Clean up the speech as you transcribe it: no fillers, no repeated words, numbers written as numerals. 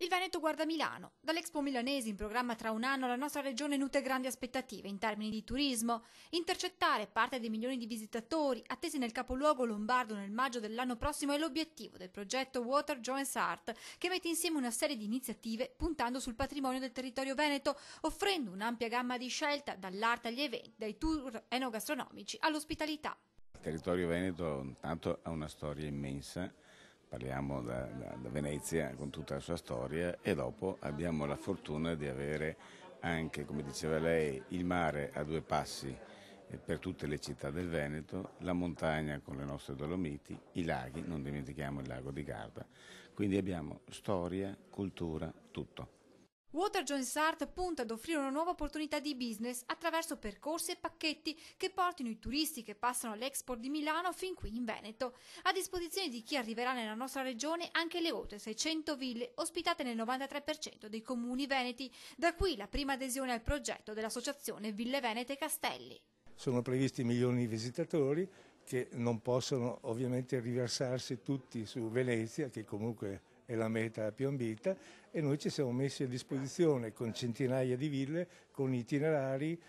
Il Veneto guarda Milano. Dall'Expo Milanesi in programma tra un anno la nostra regione nutre grandi aspettative in termini di turismo. Intercettare parte dei milioni di visitatori attesi nel capoluogo lombardo nel maggio dell'anno prossimo è l'obiettivo del progetto Water Joins Art, che mette insieme una serie di iniziative puntando sul patrimonio del territorio veneto, offrendo un'ampia gamma di scelta dall'arte agli eventi, dai tour enogastronomici all'ospitalità. Il territorio veneto intanto ha una storia immensa. Parliamo da Venezia con tutta la sua storia e dopo abbiamo la fortuna di avere anche, come diceva lei, il mare a due passi per tutte le città del Veneto, la montagna con le nostre Dolomiti, i laghi, non dimentichiamo il lago di Garda, quindi abbiamo storia, cultura, tutto. Water Joins Art punta ad offrire una nuova opportunità di business attraverso percorsi e pacchetti che portino i turisti che passano all'Expo di Milano fin qui in Veneto. A disposizione di chi arriverà nella nostra regione anche le oltre 600 ville ospitate nel 93% dei comuni veneti, da qui la prima adesione al progetto dell'associazione Ville Venete Castelli. Sono previsti milioni di visitatori che non possono ovviamente riversarsi tutti su Venezia, che comunque è la meta più ambita, e noi ci siamo messi a disposizione con centinaia di ville, con itinerari